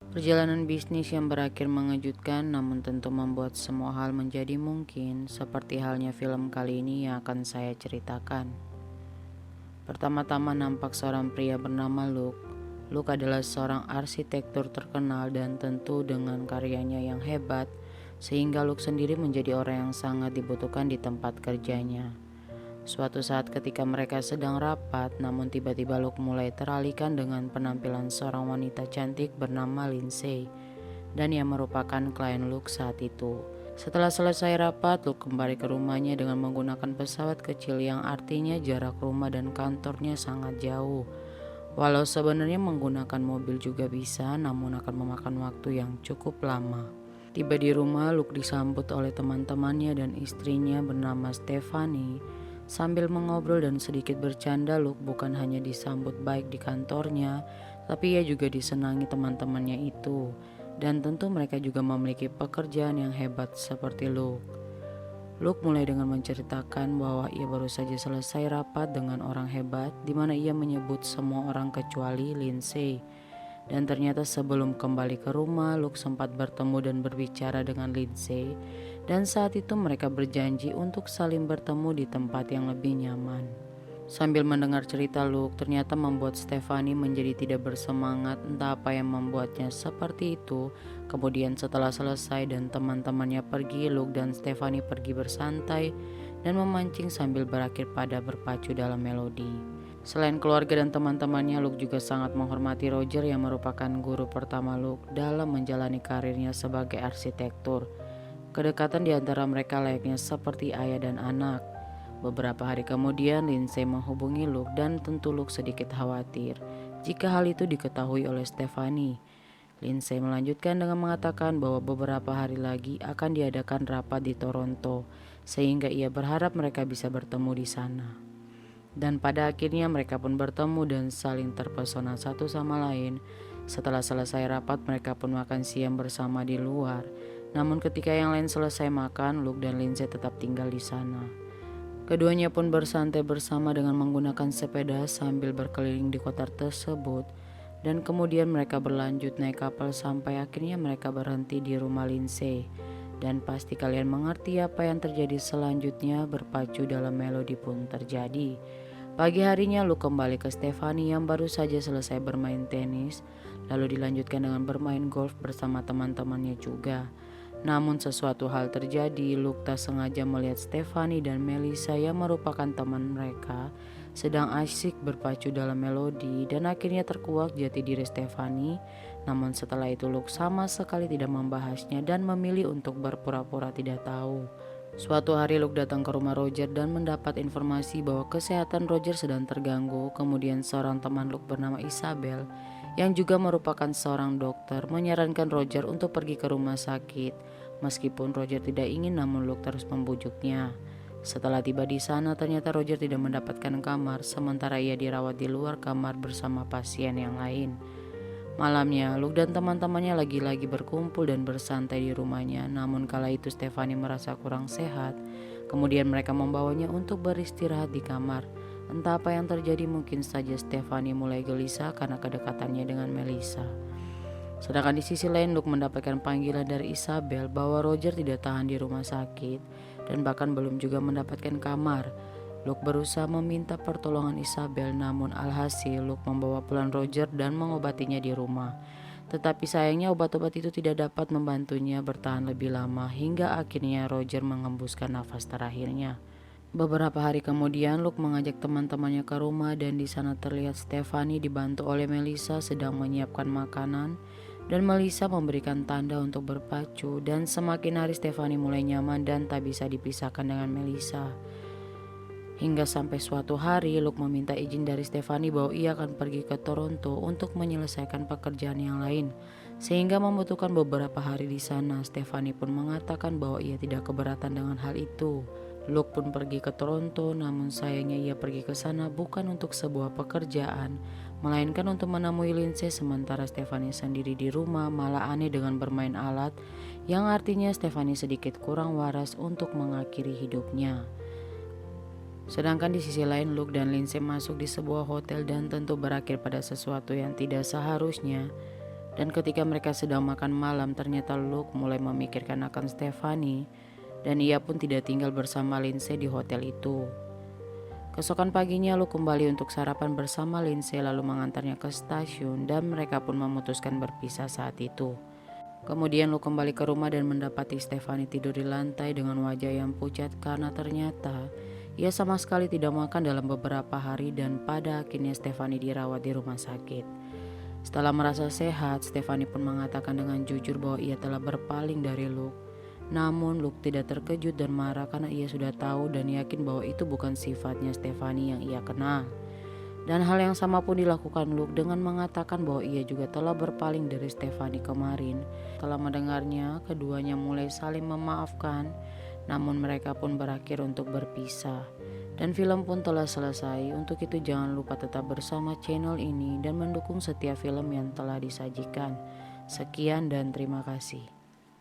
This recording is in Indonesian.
Perjalanan bisnis yang berakhir mengejutkan namun tentu membuat semua hal menjadi mungkin, seperti halnya film kali ini yang akan saya ceritakan. Pertama-tama nampak seorang pria bernama Luke. Luke adalah seorang arsitektur terkenal dan tentu dengan karyanya yang hebat, sehingga Luke sendiri menjadi orang yang sangat dibutuhkan di tempat kerjanya. Suatu saat ketika mereka sedang rapat, namun tiba-tiba Luke mulai teralihkan dengan penampilan seorang wanita cantik bernama Lindsay, dan yang merupakan klien Luke saat itu. Setelah selesai rapat, Luke kembali ke rumahnya dengan menggunakan pesawat kecil yang artinya jarak rumah dan kantornya sangat jauh. Walau sebenarnya menggunakan mobil juga bisa, namun akan memakan waktu yang cukup lama. Tiba di rumah, Luke disambut oleh teman-temannya dan istrinya bernama Stephanie. Sambil mengobrol dan sedikit bercanda, Luke bukan hanya disambut baik di kantornya, tapi ia juga disenangi teman-temannya itu. Dan tentu mereka juga memiliki pekerjaan yang hebat seperti Luke. Luke mulai dengan menceritakan bahwa ia baru saja selesai rapat dengan orang hebat, di mana ia menyebut semua orang kecuali Lindsay. Dan ternyata sebelum kembali ke rumah, Luke sempat bertemu dan berbicara dengan Lindsay. Dan saat itu mereka berjanji untuk saling bertemu di tempat yang lebih nyaman. Sambil mendengar cerita Luke, ternyata membuat Stephanie menjadi tidak bersemangat, entah apa yang membuatnya seperti itu. Kemudian setelah selesai dan teman-temannya pergi, Luke dan Stephanie pergi bersantai dan memancing sambil berakhir pada berpacu dalam melodi. Selain keluarga dan teman-temannya, Luke juga sangat menghormati Roger yang merupakan guru pertama Luke dalam menjalani karirnya sebagai arsitektur. Kedekatan di antara mereka layaknya seperti ayah dan anak. Beberapa hari kemudian, Lindsay menghubungi Luke dan tentu Luke sedikit khawatir jika hal itu diketahui oleh Stephanie. Lindsay melanjutkan dengan mengatakan bahwa beberapa hari lagi akan diadakan rapat di Toronto, sehingga ia berharap mereka bisa bertemu di sana. Dan pada akhirnya mereka pun bertemu dan saling terpesona satu sama lain. Setelah selesai rapat, mereka pun makan siang bersama di luar. Namun ketika yang lain selesai makan, Luke dan Lindsay tetap tinggal di sana. Keduanya pun bersantai bersama dengan menggunakan sepeda sambil berkeliling di kota tersebut. Dan kemudian mereka berlanjut naik kapal sampai akhirnya mereka berhenti di rumah Lindsay. Dan pasti kalian mengerti apa yang terjadi selanjutnya, berpacu dalam melodi pun terjadi. Pagi harinya Luke kembali ke Stephanie yang baru saja selesai bermain tenis, lalu dilanjutkan dengan bermain golf bersama teman-temannya juga. Namun sesuatu hal terjadi. Luke tak sengaja melihat Stephanie dan Melissa yang merupakan teman mereka sedang asyik berpacu dalam melodi, dan akhirnya terkuak jati diri Stephanie. Namun setelah itu Luke sama sekali tidak membahasnya dan memilih untuk berpura-pura tidak tahu. Suatu hari Luke datang ke rumah Roger dan mendapat informasi bahwa kesehatan Roger sedang terganggu. Kemudian seorang teman Luke bernama Isabel, yang juga merupakan seorang dokter, menyarankan Roger untuk pergi ke rumah sakit. Meskipun Roger tidak ingin, namun Luke terus membujuknya. Setelah tiba di sana, ternyata Roger tidak mendapatkan kamar, sementara ia dirawat di luar kamar bersama pasien yang lain. Malamnya, Luke dan teman-temannya lagi-lagi berkumpul dan bersantai di rumahnya. Namun kala itu Stephanie merasa kurang sehat. Kemudian mereka membawanya untuk beristirahat di kamar. Entah apa yang terjadi, mungkin saja Stephanie mulai gelisah karena kedekatannya dengan Melissa. Sedangkan di sisi lain, Luke mendapatkan panggilan dari Isabel bahwa Roger tidak tahan di rumah sakit dan bahkan belum juga mendapatkan kamar. Luke berusaha meminta pertolongan Isabel, namun alhasil Luke membawa pulang Roger dan mengobatinya di rumah. Tetapi sayangnya obat-obat itu tidak dapat membantunya bertahan lebih lama, hingga akhirnya Roger mengembuskan nafas terakhirnya. Beberapa hari kemudian Luke mengajak teman-temannya ke rumah, dan di sana terlihat Stephanie dibantu oleh Melissa sedang menyiapkan makanan, dan Melissa memberikan tanda untuk berpacu. Dan semakin hari Stephanie mulai nyaman dan tak bisa dipisahkan dengan Melissa. Hingga sampai suatu hari Luke meminta izin dari Stephanie bahwa ia akan pergi ke Toronto untuk menyelesaikan pekerjaan yang lain, sehingga membutuhkan beberapa hari di sana. Stephanie pun mengatakan bahwa ia tidak keberatan dengan hal itu. Luke pun pergi ke Toronto, namun sayangnya ia pergi ke sana bukan untuk sebuah pekerjaan, melainkan untuk menemui Lindsay, sementara Stephanie sendiri di rumah malah aneh dengan bermain alat, yang artinya Stephanie sedikit kurang waras untuk mengakhiri hidupnya. Sedangkan di sisi lain, Luke dan Lindsay masuk di sebuah hotel dan tentu berakhir pada sesuatu yang tidak seharusnya. Dan ketika mereka sedang makan malam, ternyata Luke mulai memikirkan akan Stephanie dan ia pun tidak tinggal bersama Lindsay di hotel itu. Keesokan paginya Luke kembali untuk sarapan bersama Lindsay lalu mengantarnya ke stasiun dan mereka pun memutuskan berpisah saat itu. Kemudian Luke kembali ke rumah dan mendapati Stephanie tidur di lantai dengan wajah yang pucat karena ternyata ia sama sekali tidak makan dalam beberapa hari dan pada akhirnya Stephanie dirawat di rumah sakit. Setelah merasa sehat, Stephanie pun mengatakan dengan jujur bahwa ia telah berpaling dari Luke. Namun Luke tidak terkejut dan marah karena ia sudah tahu dan yakin bahwa itu bukan sifatnya Stephanie yang ia kenal. Dan hal yang sama pun dilakukan Luke dengan mengatakan bahwa ia juga telah berpaling dari Stephanie kemarin. Setelah mendengarnya, keduanya mulai saling memaafkan, namun mereka pun berakhir untuk berpisah. Dan film pun telah selesai. Untuk itu jangan lupa tetap bersama channel ini dan mendukung setiap film yang telah disajikan. Sekian dan terima kasih.